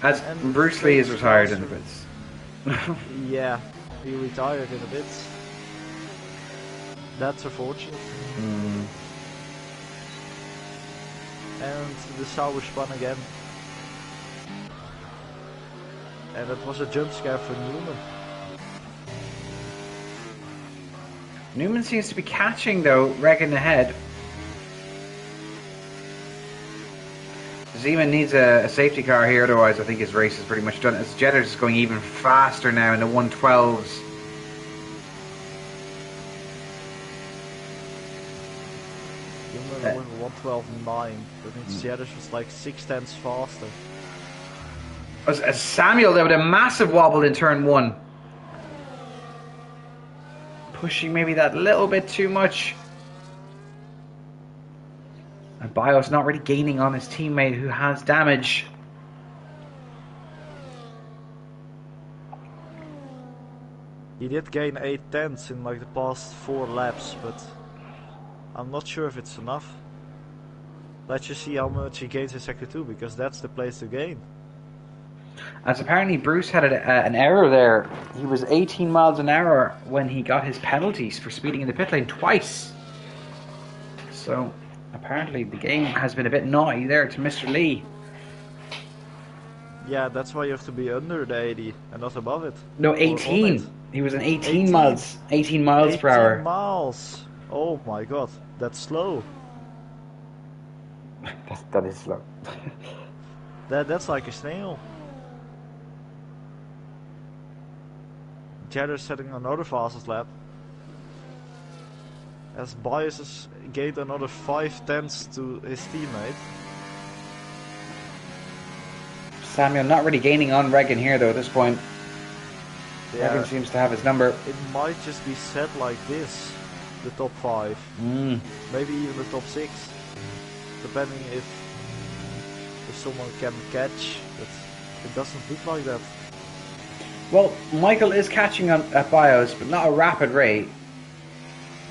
As Bruce Lee is retired in the pits. Yeah, he retired in the pits. That's unfortunate. And the Sauber spun again. And that was a jump scare for Newman. Newman seems to be catching though, Regan ahead. Zeman needs a safety car here, otherwise I think his race is pretty much done. As Jetter's is going even faster now in the 112s. Newman went 112.9. That means Jetter's was like 6 tenths faster. As Samuel there with a massive wobble in turn 1. Pushing maybe that little bit too much. And Bios not really gaining on his teammate who has damage. He did gain 8 tenths in like the past 4 laps, but I'm not sure if it's enough. Let's just see how much he gains in Sector 2, because that's the place to gain. As apparently Bruce had an error there. He was 18 miles an hour when he got his penalties for speeding in the pit lane twice. So apparently the game has been a bit naughty there to Mr. Lee. Yeah, that's why you have to be under the 80 and not above it. No, 18. He was an 18 miles per hour. 18 miles. Oh my god, that's slow. that is slow. That's like a snail. Jetter's setting another fastest lap. As Bias has gained another 5 tenths to his teammate. Samuel not really gaining on Regan here though at this point. Yeah, Regan seems to have his number. it might just be set like this. The top 5. Maybe even the top 6. Depending if someone can catch. But it doesn't look like that. Well, Michael is catching on at Bios, but not a rapid rate.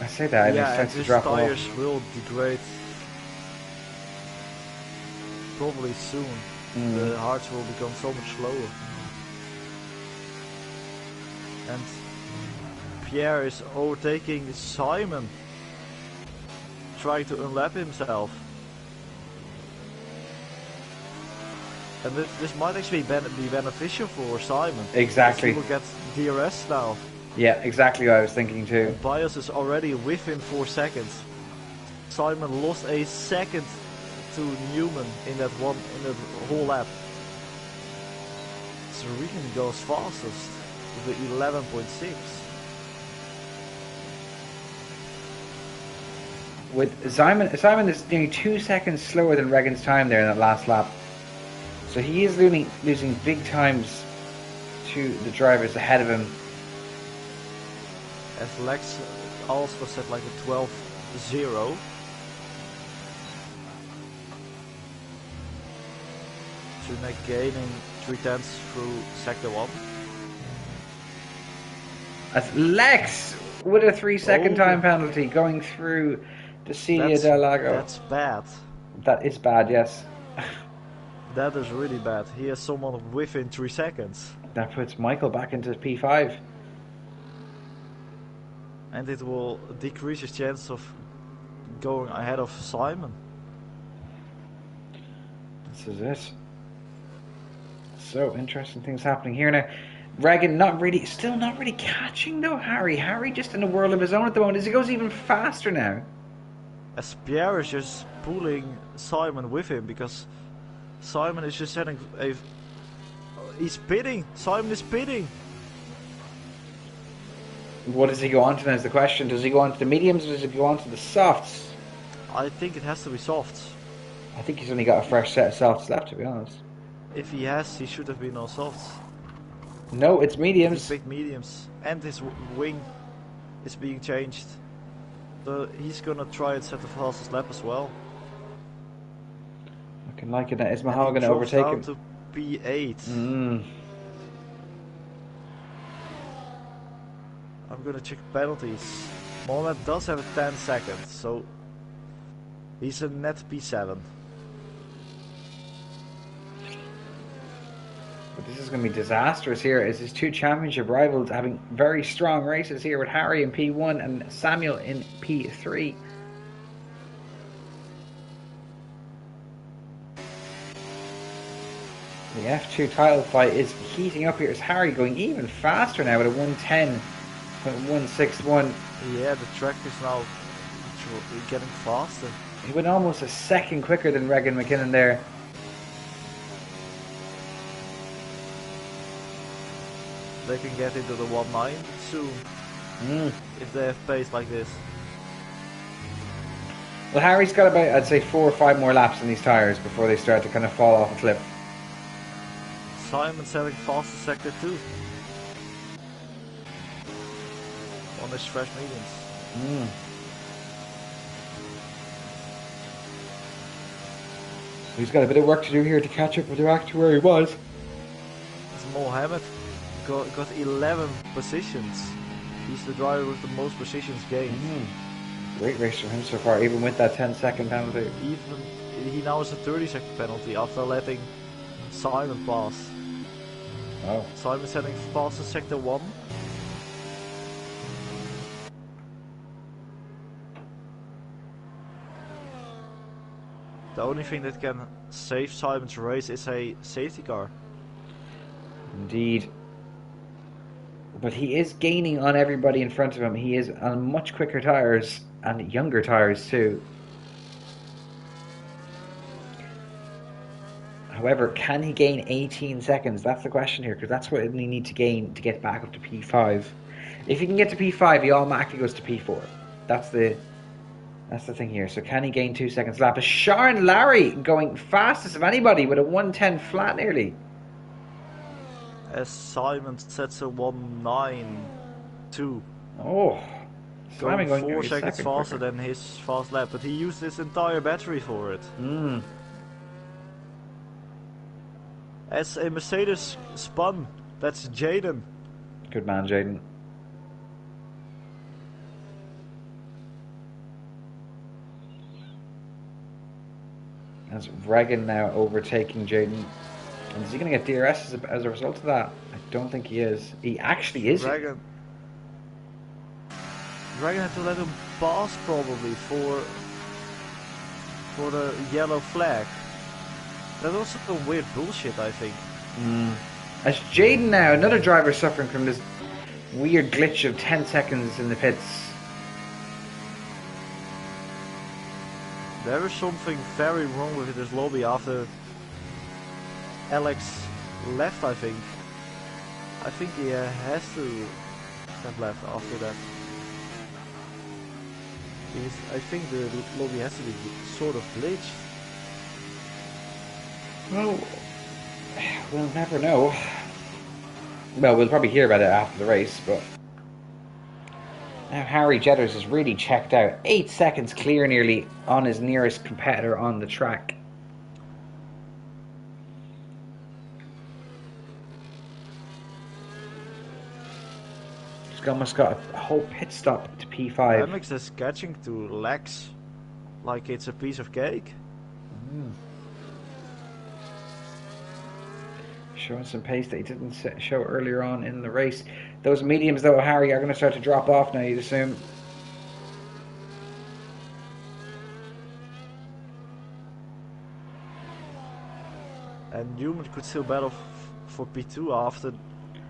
I say that, and he Yeah, and starts to his drop tires off. will degrade probably soon. The hearts will become so much slower. And Pierre is overtaking Simon, trying to unlap himself. And this might actually be beneficial for Simon. Exactly. He will get DRS now. Yeah, exactly what I was thinking too. And Bios is already within 4 seconds. Simon lost a second to Newman in that whole lap. Serene goes fastest with the 11.6. With Simon is nearly 2 seconds slower than Regan's time there in that last lap. So he is losing big times to the drivers ahead of him. As Lex also set like a 12.0. Truex gaining 3/10 through sector 1. That's Lex with a 3-second time penalty going through the Celia del Lago. That's bad. That is bad, yes. That is really bad. He has someone within 3 seconds. That puts Michael back into P5. And it will decrease his chance of going ahead of Simon. This is it. So interesting things happening here now. Regan still not really catching though Harry. Harry just in a world of his own at the moment as he goes even faster now. As Pierre is just pulling Simon with him because Simon is just setting a... He's pitting! Simon is pitting! What does he go on to now is the question. Does he go on to the mediums or does he go on to the softs? I think it has to be softs. I think he's only got a fresh set of softs left, to be honest. If he has, he should have been on softs. No, it's mediums. He picked mediums. And his wing is being changed. So he's gonna try and set the fastest lap as well. Looking like it. Is Mahal going to overtake him? To P8. I'm gonna check penalties. Mohamed does have a 10 seconds, so he's a net P7. But this is going to be disastrous here as his two championship rivals having very strong races here with Harry in P1 and Samuel in P3. The F2 title fight is heating up here as Harry going even faster now with a 110.161. Yeah, the track is now getting faster. He went almost a second quicker than Regan McKinnon there. They can get into the 1.9 soon if they have pace like this. Well, Harry's got about, I'd say, 4 or 5 more laps on these tyres before they start to kind of fall off a cliff. Simon's having faster sector 2. On his fresh mediums. He's got a bit of work to do here to catch up with the back to where he was. It's Mohamed. Got 11 positions. He's the driver with the most positions gained. Great race from him so far, even with that 10-second penalty. He now has a 30-second penalty after letting Simon pass. Oh. Simon's heading faster sector 1. The only thing that can save Simon's race is a safety car. Indeed. But he is gaining on everybody in front of him. He is on much quicker tyres and younger tyres too. However, can he gain 18 seconds? That's the question here, because that's what he needs to gain to get back up to P5. If he can get to P5, he automatically goes to P4. That's the thing here. So can he gain 2 seconds lap? Is Sharon Larry going fastest of anybody with a 110 flat nearly? As Simon sets a 1.92. Oh, going going 4 seconds faster quicker than his fast lap, but he used his entire battery for it. As a Mercedes spun, that's Jaden. Good man, Jaden. As Regan now overtaking Jaden. And is he going to get DRS as a result of that? I don't think he is. He actually is. Regan had to let him pass probably for the yellow flag. That's also some weird bullshit, I think. As Jaden now, another driver suffering from this weird glitch of 10 seconds in the pits. There is something very wrong with this lobby after Alex left, I think. I think he has to have left after that. Because I think the lobby has to be sort of glitched. Well, we'll never know. Well, we'll probably hear about it after the race, but... Now Harry Jetters is really checked out. 8 seconds clear nearly on his nearest competitor on the track. He's almost got a whole pit stop to P5. Alex is catching to Lex like it's a piece of cake. Showing some pace that he didn't show earlier on in the race. Those mediums, though, Harry, are going to start to drop off now, you'd assume. And Newman could still battle for P2 after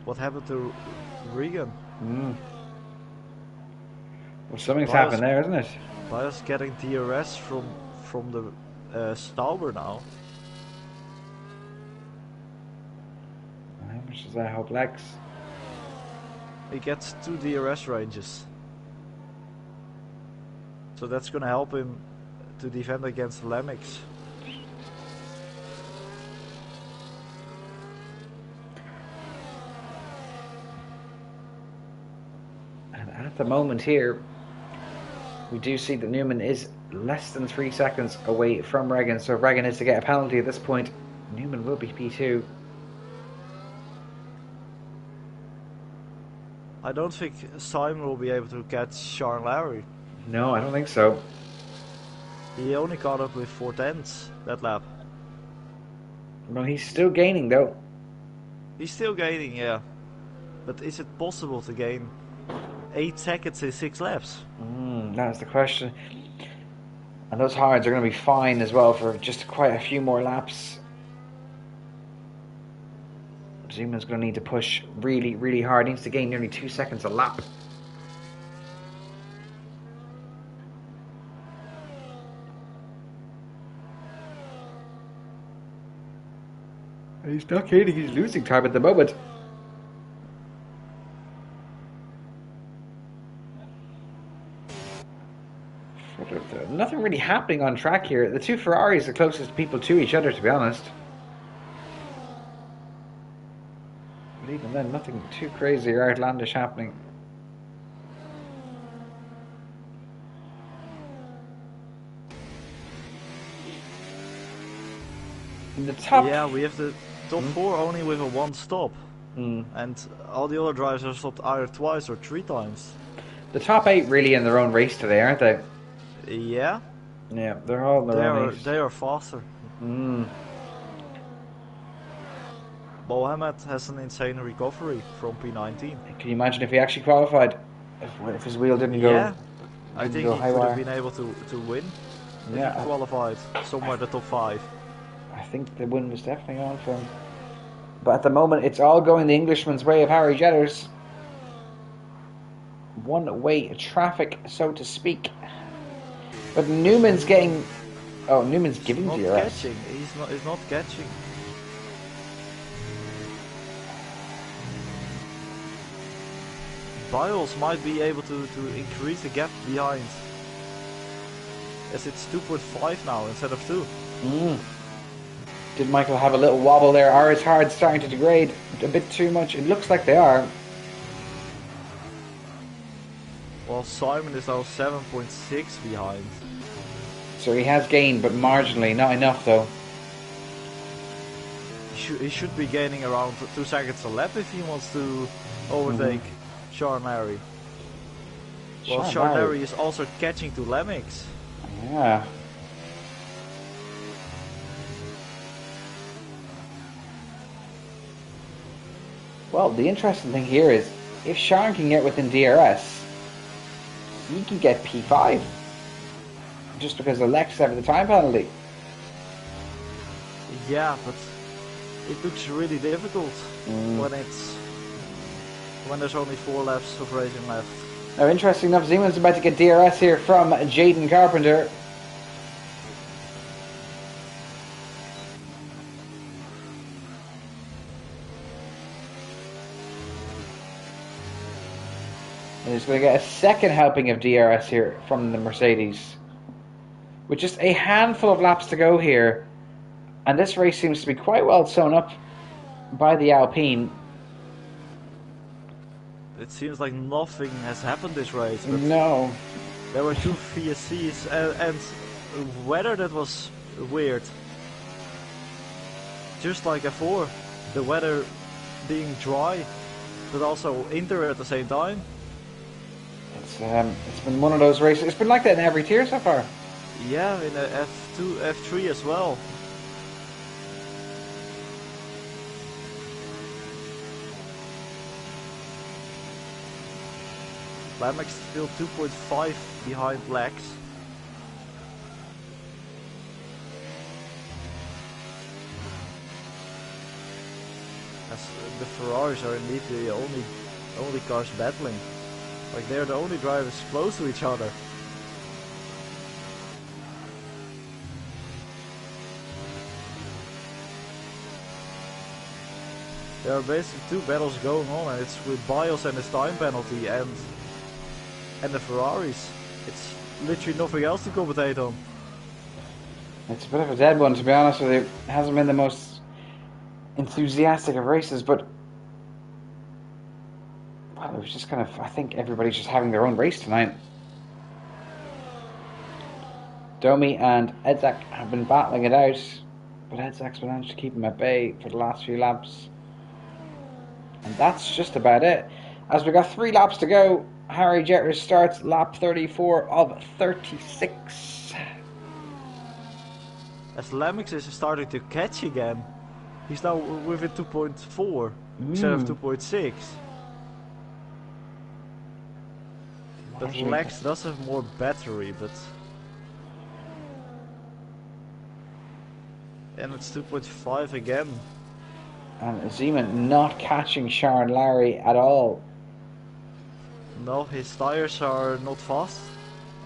what happened to Regan. Well, something's happened there, isn't it? Bios getting DRS from the Stauber now. How much does that help Lex? He gets 2 DRS ranges. So that's gonna help him to defend against Lemix. And at the moment here, we do see that Newman is less than 3 seconds away from Regan. So if Regan is to get a penalty at this point, Newman will be P2. I don't think Simon will be able to catch Sean Larry. No, I don't think so. He only caught up with 4/10 that lap. Well, he's still gaining, though. He's still gaining, yeah. But is it possible to gain 8 seconds in 6 laps? That's the question. And those hards are going to be fine as well for just quite a few more laps. Zuma's going to need to push really, really hard. He needs to gain nearly 2 seconds a lap. He's not gaining, he's losing time at the moment. Nothing really happening on track here. The 2 Ferraris are the closest people to each other, to be honest. But even then, nothing too crazy or outlandish happening. In the top... Yeah, we have the top 4 only with a 1 stop. And all the other drivers are stopped either twice or 3 times. The top 8 really in their own race today, aren't they? Yeah. Yeah, they're all in their own race. They are faster. Mohammed has an insane recovery from P19. Can you imagine if he actually qualified? If his wheel didn't go... Yeah, I think he could have been able to win. If he qualified somewhere the top 5. I think the win was definitely on for him. But at the moment, it's all going the Englishman's way of Harry Jetters. One-way traffic, so to speak. But Newman's getting... Oh, Newman's giving DRS. Catching. He's not catching. Biles might be able to increase the gap behind. As it's 2.5 now instead of 2. Did Michael have a little wobble there? Are his hards starting to degrade a bit too much? It looks like they are. Well, Simon is now 7.6 behind. So he has gained, but marginally, not enough though. He should be gaining around 2 seconds a lap if he wants to overtake Sean Larry. Well, Sean Larry is also catching to Lemix. Yeah. Well, the interesting thing here is, if Sean can get within DRS, he can get P5. Just because Alex have the time penalty. Yeah, but it looks really difficult when there's only 4 laps of racing left. Now, interesting enough, Siemens about to get DRS here from Jaden Carpenter. And he's going to get a second helping of DRS here from the Mercedes. With just a handful of laps to go here, and this race seems to be quite well sewn up by the Alpine. It seems like nothing has happened this race. But no. There were 2 VSCs and weather that was weird. Just like F4, the weather being dry, but also inter at the same time. It's been one of those races. It's been like that in every tier so far. Yeah, in the F2, F3 as well. Lamex still 2.5 behind Lex. As the Ferraris are indeed the only cars battling. Like they're the only drivers close to each other. There are basically 2 battles going on, and it's with Bios and his time penalty and the Ferraris. It's literally nothing else to commentate on. It's a bit of a dead one, to be honest with you. It hasn't been the most enthusiastic of races, but well, it was just kind of, I think everybody's just having their own race tonight. Domi and Edzak have been battling it out, but Edzak's managed to keep him at bay for the last few laps. And that's just about it. As we got 3 laps to go, Harry Jetters starts lap 34 of 36. As Lemix is starting to catch again, he's now within 2.4 instead of 2.6. But Lex does have more battery, but... And it's 2.5 again. And Zeman not catching Sharon Larry at all. No, his tires are not fast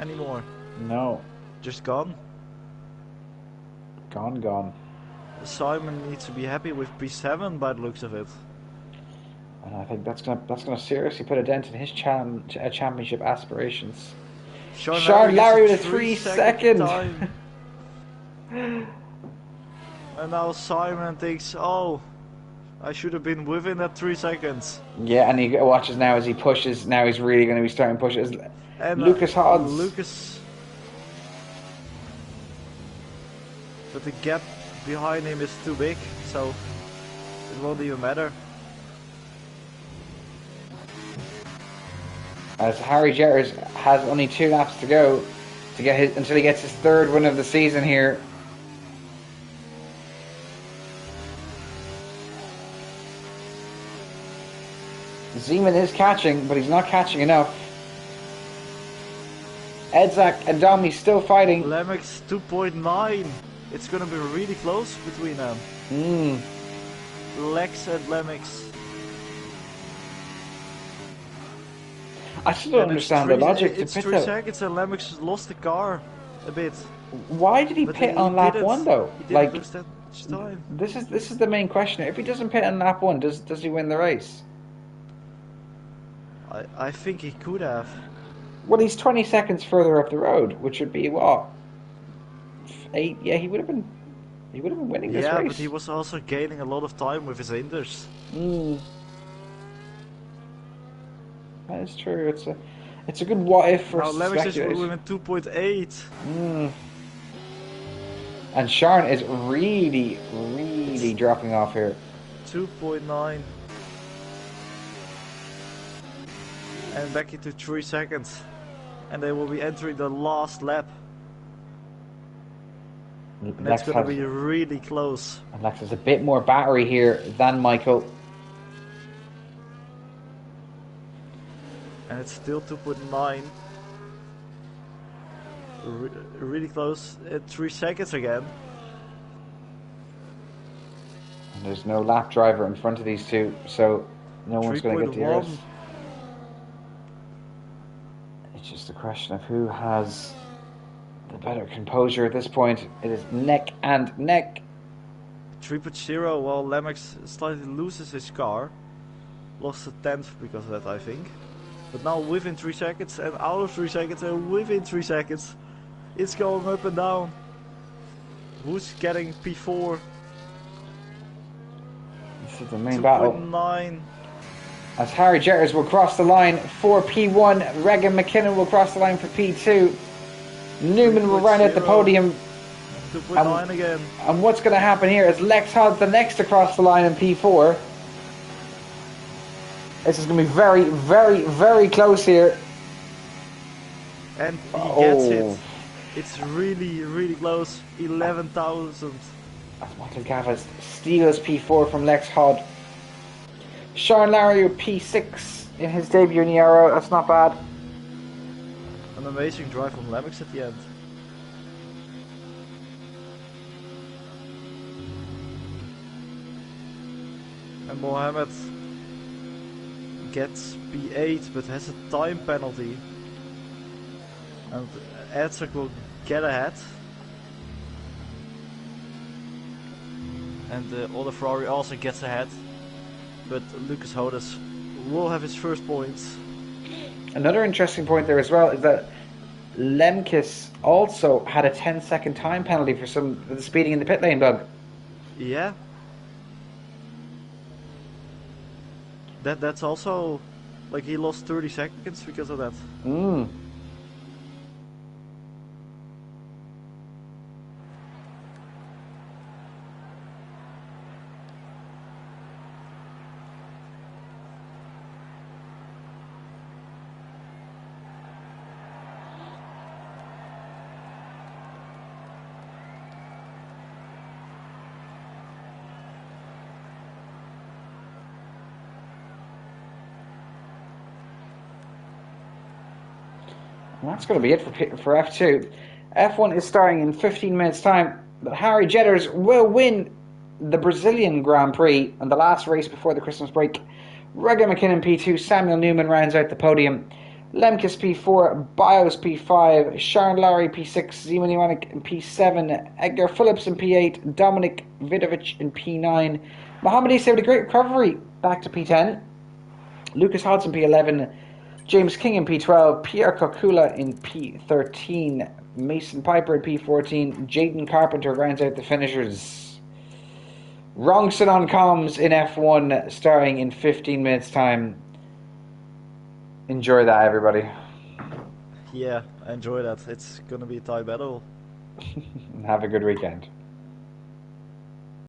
anymore. No. Just gone. Gone. Simon needs to be happy with P7 by the looks of it. And I think that's gonna seriously put a dent in his championship aspirations. Sharon Larry with a 3 second. And now Simon thinks, oh, I should have been within that 3 seconds. Yeah, and he watches now as he pushes. Now he's really going to be starting to push it. And Lucas Hodds. Lucas. But the gap behind him is too big, so it won't even matter. As Harry Jetters has only 2 laps to go to get until he gets his 3rd win of the season here. Zeman is catching, but he's not catching enough. Edzak and Domi still fighting. Lemex 2.9. It's gonna be really close between them. Lex and Lemex. I still don't understand the logic. It's 3 seconds and Lemex lost the car a bit. Why did he pit on lap 1 though? Like time. This is the main question. If he doesn't pit on lap 1, does he win the race? I think he could have. Well, he's 20 seconds further up the road, which would be what? 8? Yeah, he would have been winning this race. Yeah, but he was also gaining a lot of time with his inters. That is true. It's a good what if for Lemex is within 2.8. And Sharon is really dropping off here. 2.9. And back into 3 seconds. And they will be entering the last lap. And that's going to be really close. And Lex has a bit more battery here than Michael. And it's still 2.9. Really close at 3 seconds again. There's no lap driver in front of these two, so no one's going to get the Euros. 3.1. It's just a question of who has the better composure at this point. It is neck and neck. 3.0, while Lemex slightly loses his car. Lost a tenth because of that, I think. But now within 3 seconds, and out of 3 seconds, and within 3 seconds, it's going up and down. Who's getting P4? This is the main battle. 2.9. As Harry Jetters will cross the line for P1, Regan McKinnon will cross the line for P2. Newman will round out the podium. 2.9 again. And what's going to happen here is Lex Hod's the next to cross the line in P4. This is going to be very, very, very close here. And he gets it. It's really, really close. 11,000. As Michael Gavas steals P4 from Lex Hod. Sean Larry P6 in his debut in the Ero. That's not bad. An amazing drive from Lemex at the end. And Mohammed gets P8 but has a time penalty. And Edzard will get ahead. And the other Ferrari also gets ahead. But Lucas Hodes will have his first points. Another interesting point there as well is that Lemkes also had a 10-second time penalty for some of the speeding in the pit lane bug. Yeah. That's also like he lost 30 seconds because of that. And that's going to be it for F2. F1 is starting in 15 minutes time, but Harry Jetters will win the Brazilian Grand Prix and the last race before the Christmas break. Regan McKinnon P2, Samuel Newman rounds out the podium. Lemkes P4, Bios P5, Sharon Lowry P6, Zeman Ioannik in P7, Edgar Phillips in P8, Dominic Vidovic in P9, Mohamed Issa with a great recovery back to P10, Lucas Hodson P11, James King in P12, Pierre Kokula in P13, Mason Piper in P14, Jaden Carpenter rounds out the finishers. Wrongson on comms in F1 starting in 15 minutes time. Enjoy that, everybody. Yeah, enjoy that. It's gonna be a tie battle. Have a good weekend.